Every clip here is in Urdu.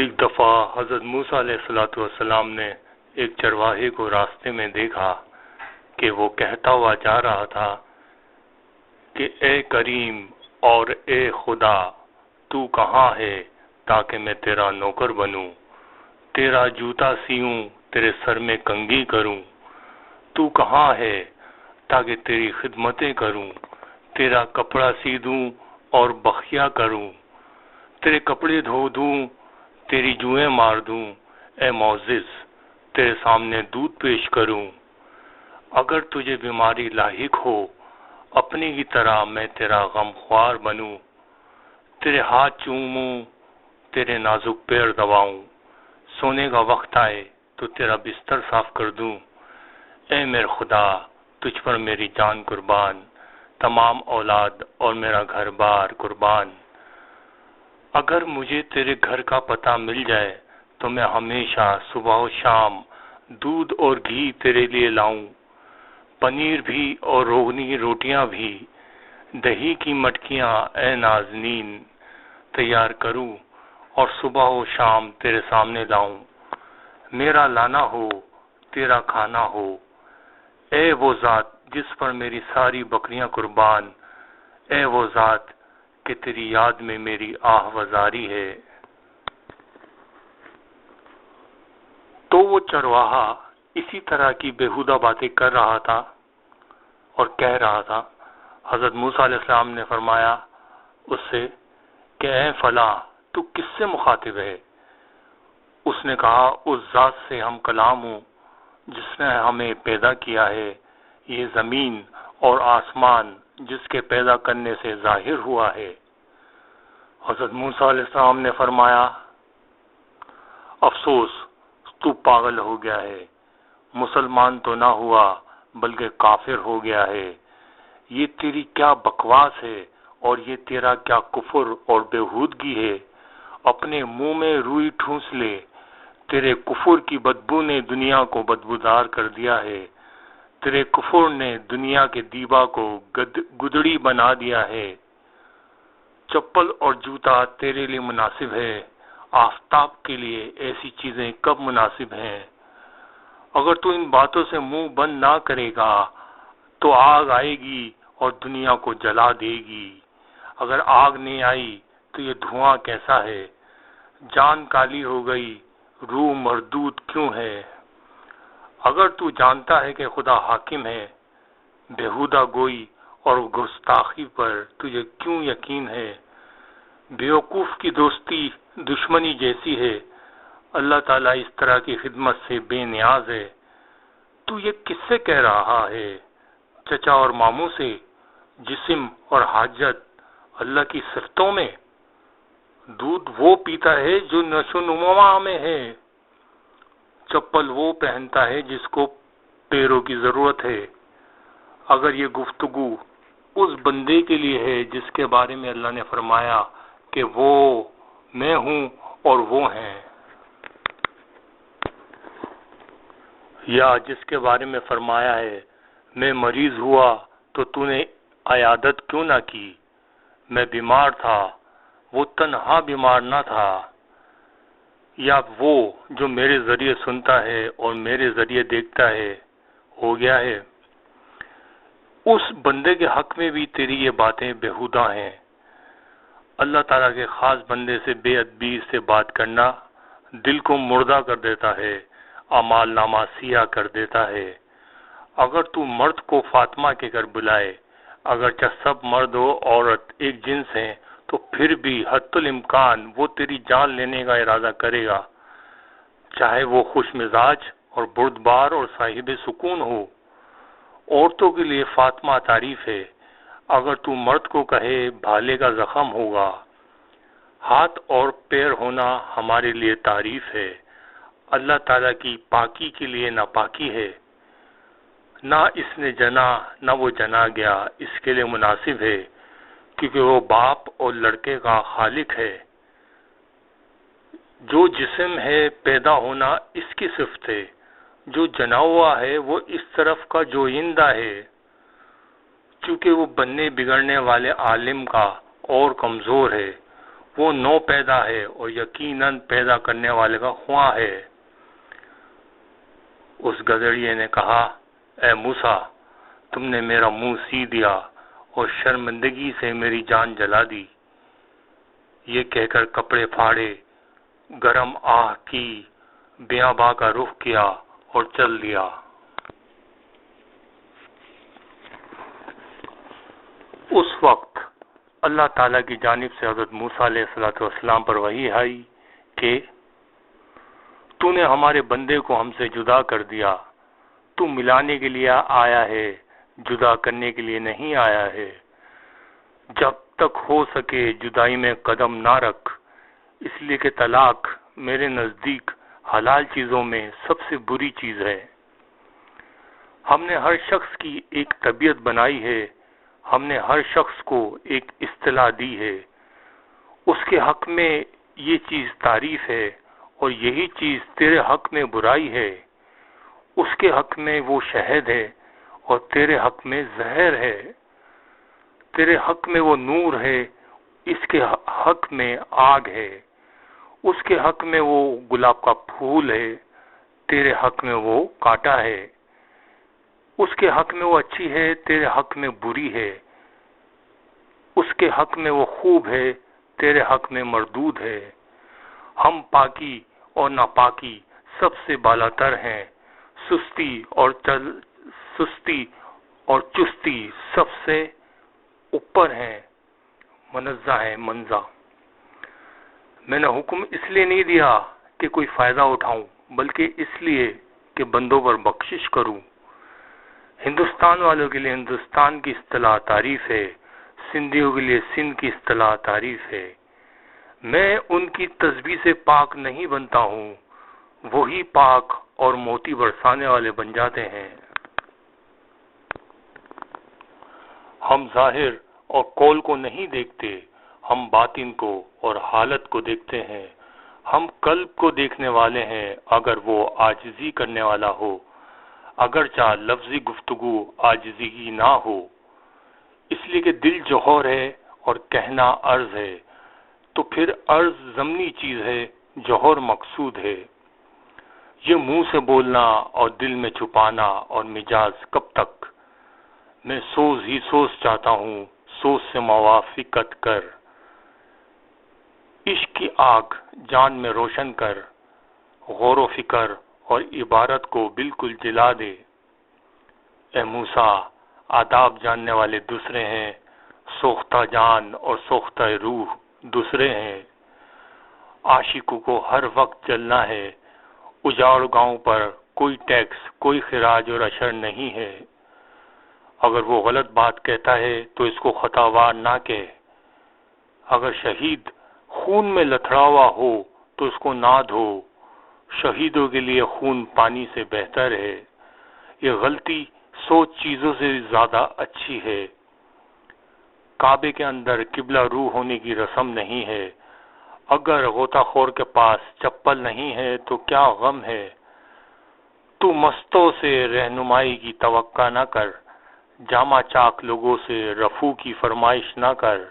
ایک دفعہ حضرت موسیٰ علیہ السلام نے ایک چرواہے کو راستے میں دیکھا کہ وہ کہتا ہوا جا رہا تھا کہ اے کریم اور اے خدا، تو کہاں ہے تاکہ میں تیرا نوکر بنوں، تیرا جوتا سیوں، تیرے سر میں کنگھی کروں، تو کہاں ہے تاکہ تیری خدمتیں کروں، تیرا کپڑا سی دوں اور بخیا کروں، تیرے کپڑے دھو دوں، تیری جوئیں مار دوں، اے معزز تیرے سامنے دودھ پیش کروں۔ اگر تجھے بیماری لاحق ہو اپنی ہی طرح میں تیرا غمخوار بنوں، تیرے ہاتھ چوموں، تیرے نازک پیر دباؤں، سونے کا وقت آئے تو تیرا بستر صاف کر دوں۔ اے میرے خدا، تجھ پر میری جان قربان، تمام اولاد اور میرا گھر بار قربان۔ اگر مجھے تیرے گھر کا پتہ مل جائے تو میں ہمیشہ صبح و شام دودھ اور گھی تیرے لیے لاؤں، پنیر بھی اور روغنی روٹیاں بھی، دہی کی مٹکیاں اے نازنین تیار کروں اور صبح و شام تیرے سامنے لاؤں۔ میرا لانا ہو تیرا کھانا ہو، اے وہ ذات جس پر میری ساری بکریاں قربان، اے وہ ذات کہ تیری یاد میں میری آہ وزاری ہے۔ تو وہ چرواہا اسی طرح کی بیہودہ باتیں کر رہا تھا اور کہہ رہا تھا۔ حضرت موسیٰ علیہ السلام نے فرمایا اس سے کہ اے فلاں، تو کس سے مخاطب ہے؟ اس نے کہا اس ذات سے ہم کلام ہوں جس نے ہمیں پیدا کیا ہے، یہ زمین اور آسمان جس کے پیدا کرنے سے ظاہر ہوا ہے۔ حضرت موسیٰ علیہ السلام نے فرمایا افسوس، تو پاگل ہو گیا ہے، مسلمان تو نہ ہوا بلکہ کافر ہو گیا ہے۔ یہ تیری کیا بکواس ہے اور یہ تیرا کیا کفر اور بیہودگی ہے، اپنے منہ میں روئی ٹھونس لے، تیرے کفر کی بدبو نے دنیا کو بدبودار کر دیا ہے، تیرے کفر نے دنیا کے دیبا کو گدڑی بنا دیا ہے۔ چپل اور جوتا تیرے لیے مناسب ہے، آفتاب کے لیے ایسی چیزیں کب مناسب ہیں؟ اگر تو ان باتوں سے منہ بند نہ کرے گا تو آگ آئے گی اور دنیا کو جلا دے گی۔ اگر آگ نہیں آئی تو یہ دھواں کیسا ہے؟ جان کالی ہو گئی، روح مردود کیوں ہے؟ اگر تو جانتا ہے کہ خدا حاکم ہے، بیہودہ گوئی اور گستاخی پر تجھے کیوں یقین ہے؟ بیوقوف کی دوستی دشمنی جیسی ہے، اللہ تعالیٰ اس طرح کی خدمت سے بے نیاز ہے۔ تو یہ کس سے کہہ رہا ہے؟ چچا اور ماموں سے؟ جسم اور حاجت اللہ کی صفتوں میں؟ دودھ وہ پیتا ہے جو نشو و نما میں ہے، چپل وہ پہنتا ہے جس کو پیروں کی ضرورت ہے۔ اگر یہ گفتگو اس بندے کے لیے ہے جس کے بارے میں اللہ نے فرمایا کہ وہ میں ہوں اور وہ ہیں، یا جس کے بارے میں فرمایا ہے میں مریض ہوا تو تو نے عیادت کیوں نہ کی، میں بیمار تھا وہ تنہا بیمار نہ تھا، یا وہ جو میرے ذریعے سنتا ہے اور میرے ذریعے دیکھتا ہے ہو گیا ہے۔ اس بندے کے حق میں بھی تیری یہ باتیں بیہودہ ہیں۔ اللہ تعالیٰ کے خاص بندے سے بے ادبی سے بات کرنا دل کو مردہ کر دیتا ہے، اعمال نامہ سیاہ کر دیتا ہے۔ اگر تو مرد کو فاطمہ کے گھر بلائے، اگرچہ سب مرد و عورت ایک جنس ہیں، تو پھر بھی حتی الامکان وہ تیری جان لینے کا ارادہ کرے گا، چاہے وہ خوش مزاج اور بردبار اور صاحب سکون ہو۔ عورتوں کے لیے فاطمہ تعریف ہے، اگر تو مرد کو کہے بھالے کا زخم ہوگا۔ ہاتھ اور پیر ہونا ہمارے لیے تعریف ہے، اللہ تعالیٰ کی پاکی کے لیے ناپاکی ہے۔ نہ اس نے جنا نہ وہ جنا گیا، اس کے لیے مناسب ہے، کیونکہ وہ باپ اور لڑکے کا خالق ہے۔ جو جسم ہے پیدا ہونا اس کی صفت ہے، جو جنا ہوا ہے وہ اس طرف کا جوئندہ ہے، چونکہ وہ بننے بگڑنے والے عالم کا اور کمزور ہے، وہ نو پیدا ہے اور یقیناً پیدا کرنے والے کا خواہ ہے۔ اس گدڑیے نے کہا، اے موسیٰ، تم نے میرا منہ سی دیا اور شرمندگی سے میری جان جلا دی۔ یہ کہہ کر کپڑے پھاڑے، گرم آہ کی، بیاباں کا رخ کیا اور چل دیا۔ اس وقت اللہ تعالیٰ کی جانب سے حضرت موسیٰ علیہ السلام پر وحی آئی کہ تو نے ہمارے بندے کو ہم سے جدا کر دیا، تو ملانے کے لیے آیا ہے، جدا کرنے کے لیے نہیں آیا ہے۔ جب تک ہو سکے جدائی میں قدم نہ رکھ، اس لیے کہ طلاق میرے نزدیک حلال چیزوں میں سب سے بری چیز ہے۔ ہم نے ہر شخص کی ایک طبیعت بنائی ہے، ہم نے ہر شخص کو ایک اصطلاح دی ہے، اس کے حق میں یہ چیز تعریف ہے اور یہی چیز تیرے حق میں برائی ہے، اس کے حق میں وہ شہد ہے اور تیرے حق میں زہر ہے، تیرے حق میں وہ نور ہے، اس کے حق میں آگ ہے، اس کے حق میں وہ گلاب کا پھول ہے، تیرے حق میں وہ کانٹا ہے، اس کے حق میں وہ اچھی ہے، تیرے حق میں بری ہے، اس کے حق میں وہ خوب ہے، تیرے حق میں مردود ہے۔ ہم پاکی اور ناپاکی سب سے بالاتر ہیں، سستی اور چستی سب سے اوپر ہیں، منزہ ہے منزہ۔ میں نے حکم اس لیے نہیں دیا کہ کوئی فائدہ اٹھاؤں، بلکہ اس لیے کہ بندوں پر بخشش کروں۔ ہندوستان والوں کے لیے ہندوستان کی اصطلاح تعریف ہے، سندھیوں کے لیے سندھ کی اصطلاح تعریف ہے۔ میں ان کی تسبیح سے پاک نہیں بنتا ہوں، وہی پاک اور موتی برسانے والے بن جاتے ہیں۔ ہم ظاہر اور قول کو نہیں دیکھتے، ہم باطن کو اور حالت کو دیکھتے ہیں۔ ہم قلب کو دیکھنے والے ہیں، اگر وہ عاجزی کرنے والا ہو، اگرچہ لفظی گفتگو عاجزی کی نہ ہو، اس لیے کہ دل جوہر ہے اور کہنا عرض ہے، تو پھر عرض ضمنی چیز ہے، جوہر مقصود ہے۔ یہ منہ سے بولنا اور دل میں چھپانا اور مجاز کب تک؟ میں سوز ہی سوز چاہتا ہوں، سوز سے موافقت کر۔ عشق کی آگ جان میں روشن کر، غور و فکر اور عبارت کو بالکل جلا دے۔ اے موسیٰ، آداب جاننے والے دوسرے ہیں، سوختہ جان اور سوختہ روح دوسرے ہیں۔ عاشقوں کو ہر وقت جلنا ہے، اجاڑ گاؤں پر کوئی ٹیکس، کوئی خراج اور اشر نہیں ہے۔ اگر وہ غلط بات کہتا ہے تو اس کو خطاوار نہ کہہ۔ اگر شہید خون میں لتھڑا ہوا ہو تو اس کو نہ دھو، شہیدوں کے لیے خون پانی سے بہتر ہے۔ یہ غلطی 100 چیزوں سے زیادہ اچھی ہے۔ کعبے کے اندر قبلہ رو ہونے کی رسم نہیں ہے۔ اگر غوطہ خور کے پاس چپل نہیں ہے تو کیا غم ہے؟ تو مستوں سے رہنمائی کی توقع نہ کر، جامع چاک لوگوں سے رفو کی فرمائش نہ کر۔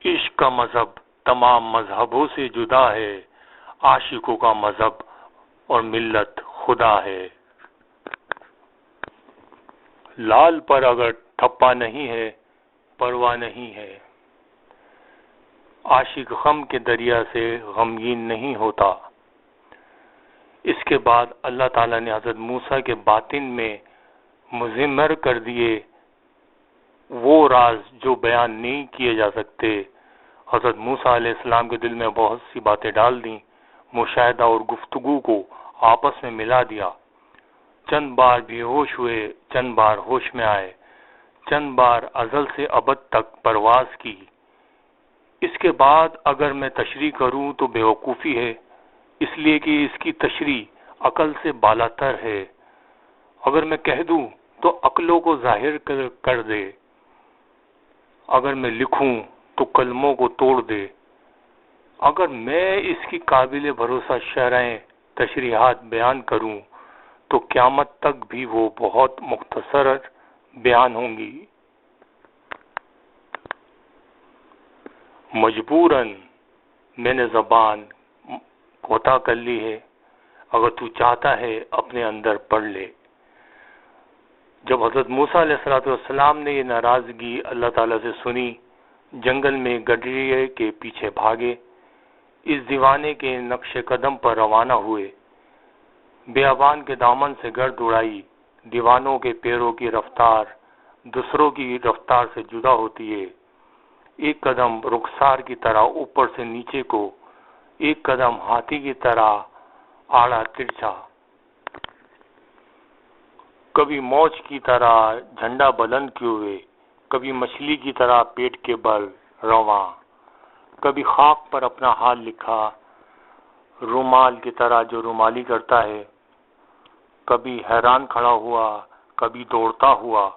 عشق کا مذہب تمام مذہبوں سے جدا ہے، عاشقوں کا مذہب اور ملت خدا ہے۔ لال پر اگر ٹھپا نہیں ہے، پرواہ نہیں ہے۔ عاشق غم کے دریا سے غمگین نہیں ہوتا۔ اس کے بعد اللہ تعالیٰ نے حضرت موسیٰ کے باطن میں مضمر کر دیے وہ راز جو بیان نہیں کیے جا سکتے۔ حضرت موسیٰ علیہ السلام کے دل میں بہت سی باتیں ڈال دیں، مشاہدہ اور گفتگو کو آپس میں ملا دیا۔ چند بار بے ہوش ہوئے، چند بار ہوش میں آئے، چند بار ازل سے ابد تک پرواز کی۔ اس کے بعد اگر میں تشریح کروں تو بیوقوفی ہے، اس لیے کہ اس کی تشریح عقل سے بالاتر ہے۔ اگر میں کہہ دوں تو عقلوں کو ظاہر کر دے، اگر میں لکھوں تو کلموں کو توڑ دے۔ اگر میں اس کی قابل بھروسہ شرحیں تشریحات بیان کروں تو قیامت تک بھی وہ بہت مختصر بیان ہوں گی۔ مجبوراً میں نے زبان کوتا کر لی ہے، اگر تو چاہتا ہے اپنے اندر پڑھ لے۔ جب حضرت موسیٰ علیہ السلام نے یہ ناراضگی اللہ تعالیٰ سے سنی، جنگل میں گڈریے کے پیچھے بھاگے، اس دیوانے کے نقش قدم پر روانہ ہوئے۔ بیابان کے دامن سے گرد اڑائی، دیوانوں کے پیروں کی رفتار دوسروں کی رفتار سے جدا ہوتی ہے۔ ایک قدم رخسار کی طرح اوپر سے نیچے کو، ایک قدم ہاتھی کی طرح آڑا ترچھا، کبھی موج کی طرح جھنڈا بلند کیے ہوئے، کبھی مچھلی کی طرح پیٹ کے بل رواں، کبھی خاک پر اپنا حال لکھا رومال کی طرح جو رومالی کرتا ہے، کبھی حیران کھڑا ہوا، کبھی دوڑتا ہوا،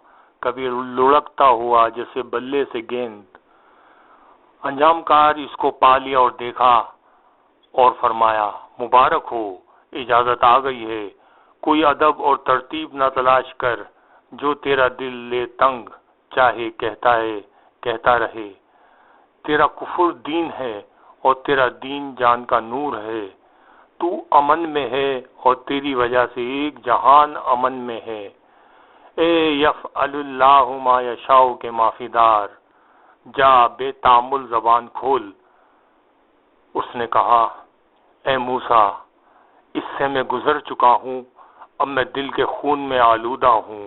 کبھی لڑکتا ہوا جیسے بلے سے گیند۔ انجام کار اس کو پا لیا اور دیکھا اور فرمایا، مبارک ہو، اجازت آ گئی ہے، کوئی ادب اور ترتیب نہ تلاش کر، جو تیرا دل لے تنگ چاہے کہتا رہے۔ تیرا کفر دین ہے اور تیرا دین جان کا نور ہے، تو امن میں ہے اور تیری وجہ سے ایک جہان امن میں ہے۔ اے یفعل اللہ ما یشاء کے معافی دار، جا بے تعامل زبان کھول۔ اس نے کہا، اے موسیٰ، اس سے میں گزر چکا ہوں، اب میں دل کے خون میں آلودہ ہوں،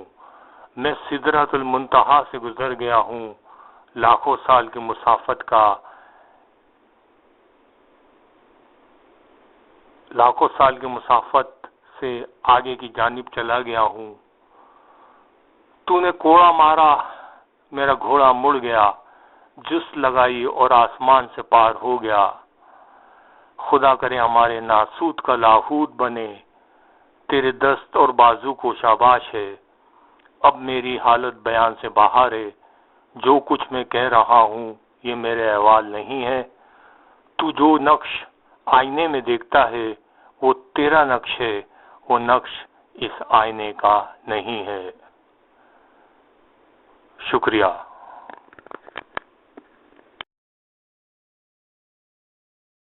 میں سدرۃ المنتہا سے گزر گیا ہوں، لاکھوں سال کی مسافت سے آگے کی جانب چلا گیا ہوں۔ تو نے کوڑا مارا، میرا گھوڑا مڑ گیا، جس لگائی اور آسمان سے پار ہو گیا۔ خدا کرے ہمارے ناسوت کا لاہوت بنے، تیرے دست اور بازو کو شاباش ہے۔ اب میری حالت بیان سے باہر ہے، جو کچھ میں کہہ رہا ہوں یہ میرے احوال نہیں ہے۔ تو جو نقش آئینے میں دیکھتا ہے وہ تیرا نقش ہے، وہ نقش اس آئینے کا نہیں ہے۔ شکریہ۔